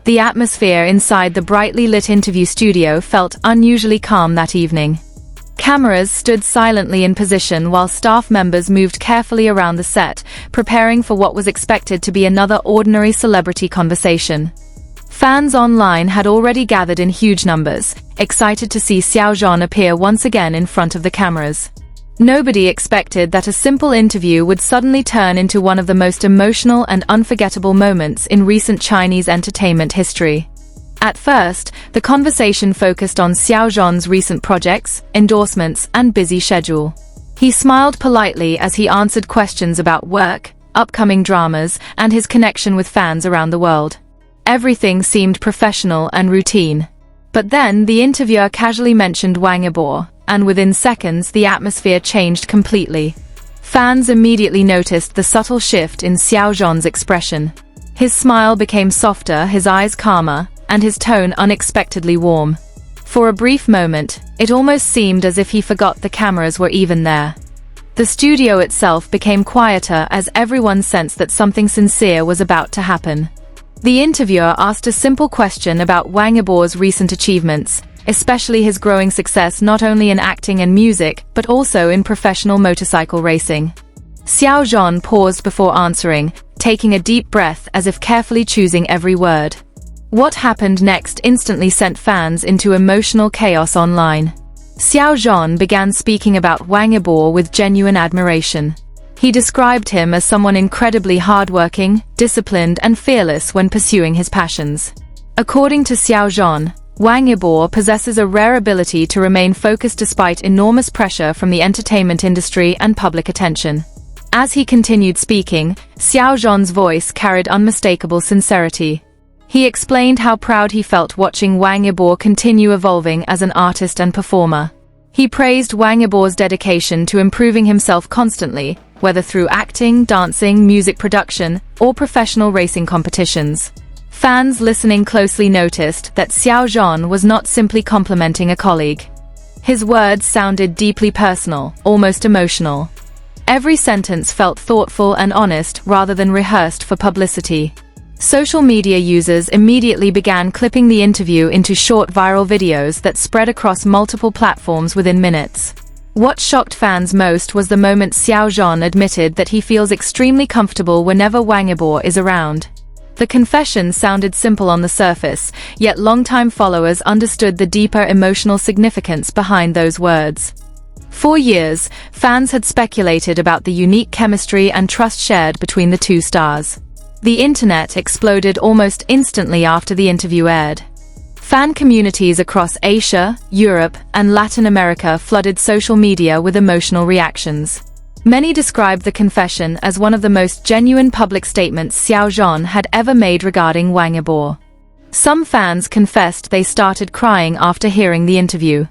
The atmosphere inside the brightly lit interview studio felt unusually calm that evening. Cameras stood silently in position while staff members moved carefully around the set, preparing for what was expected to be another ordinary celebrity conversation. Fans online had already gathered in huge numbers, excited to see Xiao Zhan appear once again in front of the cameras. Nobody expected that a simple interview would suddenly turn into one of the most emotional and unforgettable moments in recent Chinese entertainment history. At first, the conversation focused on Xiao Zhan's recent projects, endorsements, and busy schedule. He smiled politely as he answered questions about work, upcoming dramas, and his connection with fans around the world. Everything seemed professional and routine. But then the interviewer casually mentioned Wang Yibo, and within seconds the atmosphere changed completely. Fans immediately noticed the subtle shift in Xiao Zhan's expression. His smile became softer, his eyes calmer, and his tone unexpectedly warm. For a brief moment, it almost seemed as if he forgot the cameras were even there. The studio itself became quieter as everyone sensed that something sincere was about to happen. The interviewer asked a simple question about Wang Yibo's recent achievements, especially his growing success not only in acting and music, but also in professional motorcycle racing. Xiao Zhan paused before answering, taking a deep breath as if carefully choosing every word. What happened next instantly sent fans into emotional chaos online. Xiao Zhan began speaking about Wang Yibo with genuine admiration. He described him as someone incredibly hardworking, disciplined, and fearless when pursuing his passions. According to Xiao Zhan, Wang Yibo possesses a rare ability to remain focused despite enormous pressure from the entertainment industry and public attention. As he continued speaking, Xiao Zhan's voice carried unmistakable sincerity. He explained how proud he felt watching Wang Yibo continue evolving as an artist and performer. He praised Wang Yibo's dedication to improving himself constantly, whether through acting, dancing, music production, or professional racing competitions. Fans listening closely noticed that Xiao Zhan was not simply complimenting a colleague. His words sounded deeply personal, almost emotional. Every sentence felt thoughtful and honest rather than rehearsed for publicity. Social media users immediately began clipping the interview into short viral videos that spread across multiple platforms within minutes. What shocked fans most was the moment Xiao Zhan admitted that he feels extremely comfortable whenever Wang Yibo is around. The confession sounded simple on the surface, yet longtime followers understood the deeper emotional significance behind those words. For years, fans had speculated about the unique chemistry and trust shared between the two stars. The internet exploded almost instantly after the interview aired. Fan communities across Asia, Europe, and Latin America flooded social media with emotional reactions. Many described the confession as one of the most genuine public statements Xiao Zhan had ever made regarding Wang Yibo. Some fans confessed they started crying after hearing the interview.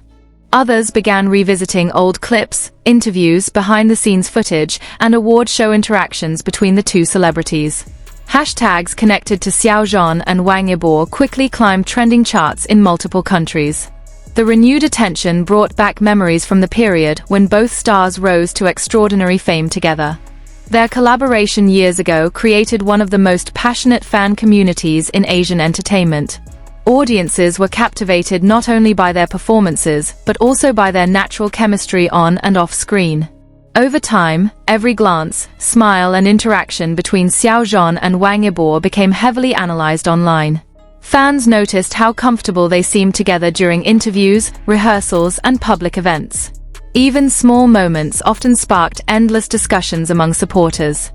Others began revisiting old clips, interviews, behind-the-scenes footage, and award show interactions between the two celebrities. Hashtags connected to Xiao Zhan and Wang Yibo quickly climbed trending charts in multiple countries. The renewed attention brought back memories from the period when both stars rose to extraordinary fame together. Their collaboration years ago created one of the most passionate fan communities in Asian entertainment. Audiences were captivated not only by their performances, but also by their natural chemistry on and off screen. Over time, every glance, smile, and interaction between Xiao Zhan and Wang Yibo became heavily analyzed online. Fans noticed how comfortable they seemed together during interviews, rehearsals, and public events. Even small moments often sparked endless discussions among supporters.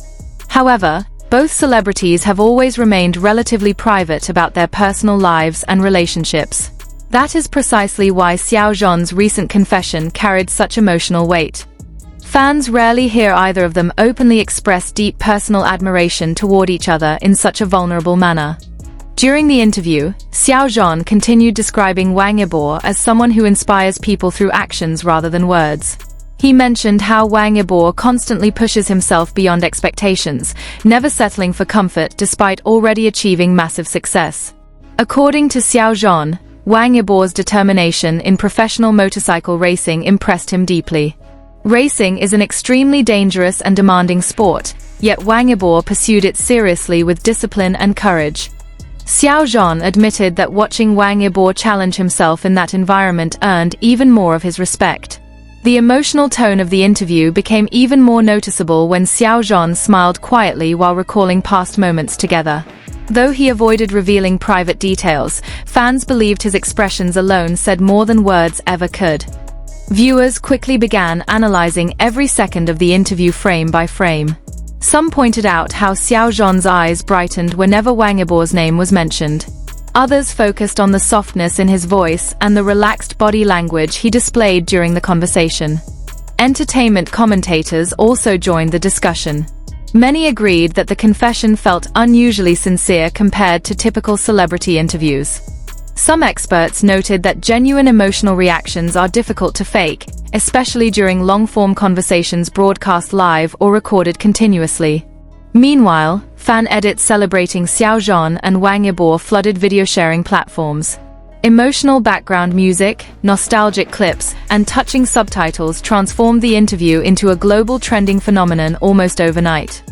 However, both celebrities have always remained relatively private about their personal lives and relationships. That is precisely why Xiao Zhan's recent confession carried such emotional weight. Fans rarely hear either of them openly express deep personal admiration toward each other in such a vulnerable manner. During the interview, Xiao Zhan continued describing Wang Yibo as someone who inspires people through actions rather than words. He mentioned how Wang Yibo constantly pushes himself beyond expectations, never settling for comfort despite already achieving massive success. According to Xiao Zhan, Wang Yibo's determination in professional motorcycle racing impressed him deeply. Racing is an extremely dangerous and demanding sport, yet Wang Yibo pursued it seriously with discipline and courage. Xiao Zhan admitted that watching Wang Yibo challenge himself in that environment earned even more of his respect. The emotional tone of the interview became even more noticeable when Xiao Zhan smiled quietly while recalling past moments together. Though he avoided revealing private details, fans believed his expressions alone said more than words ever could. Viewers quickly began analyzing every second of the interview frame by frame. Some pointed out how Xiao Zhan's eyes brightened whenever Wang Yibo's name was mentioned. Others focused on the softness in his voice and the relaxed body language he displayed during the conversation. Entertainment commentators also joined the discussion. Many agreed that the confession felt unusually sincere compared to typical celebrity interviews. Some experts noted that genuine emotional reactions are difficult to fake, especially during long-form conversations broadcast live or recorded continuously. Meanwhile, fan edits celebrating Xiao Zhan and Wang Yibo flooded video-sharing platforms. Emotional background music, nostalgic clips, and touching subtitles transformed the interview into a global trending phenomenon almost overnight.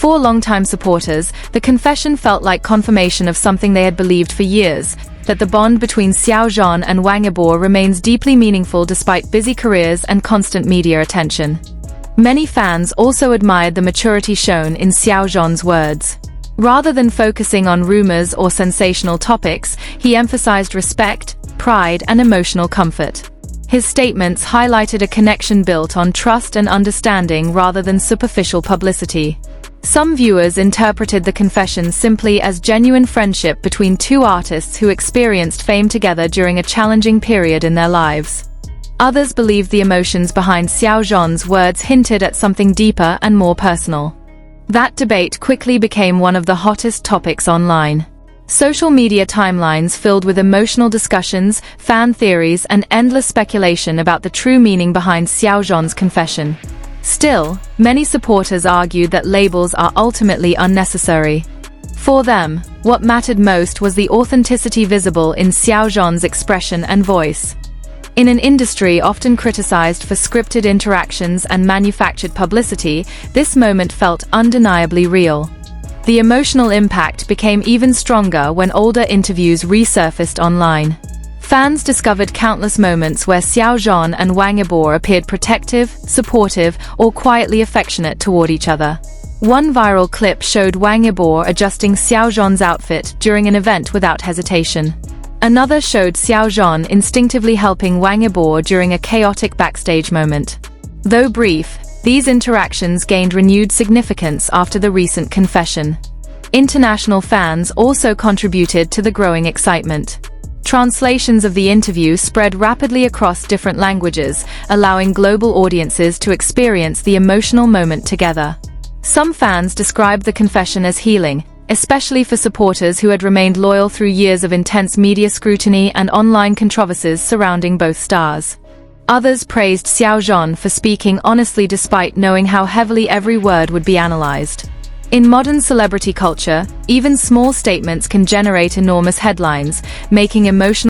For longtime supporters, the confession felt like confirmation of something they had believed for years, that the bond between Xiao Zhan and Wang Yibo remains deeply meaningful despite busy careers and constant media attention. Many fans also admired the maturity shown in Xiao Zhan's words. Rather than focusing on rumors or sensational topics, he emphasized respect, pride, and emotional comfort. His statements highlighted a connection built on trust and understanding rather than superficial publicity. Some viewers interpreted the confession simply as genuine friendship between two artists who experienced fame together during a challenging period in their lives. Others believed the emotions behind Xiao Zhan's words hinted at something deeper and more personal. That debate quickly became one of the hottest topics online. Social media timelines filled with emotional discussions, fan theories, and endless speculation about the true meaning behind Xiao Zhan's confession. Still, many supporters argued that labels are ultimately unnecessary. For them, what mattered most was the authenticity visible in Xiao Zhan's expression and voice. In an industry often criticized for scripted interactions and manufactured publicity, this moment felt undeniably real. The emotional impact became even stronger when older interviews resurfaced online. Fans discovered countless moments where Xiao Zhan and Wang Yibo appeared protective, supportive, or quietly affectionate toward each other. One viral clip showed Wang Yibo adjusting Xiao Zhan's outfit during an event without hesitation. Another showed Xiao Zhan instinctively helping Wang Yibo during a chaotic backstage moment. Though brief, these interactions gained renewed significance after the recent confession. International fans also contributed to the growing excitement. Translations of the interview spread rapidly across different languages, allowing global audiences to experience the emotional moment together. Some fans described the confession as healing, especially for supporters who had remained loyal through years of intense media scrutiny and online controversies surrounding both stars. Others praised Xiao Zhan for speaking honestly despite knowing how heavily every word would be analyzed. In modern celebrity culture, even small statements can generate enormous headlines, making emotional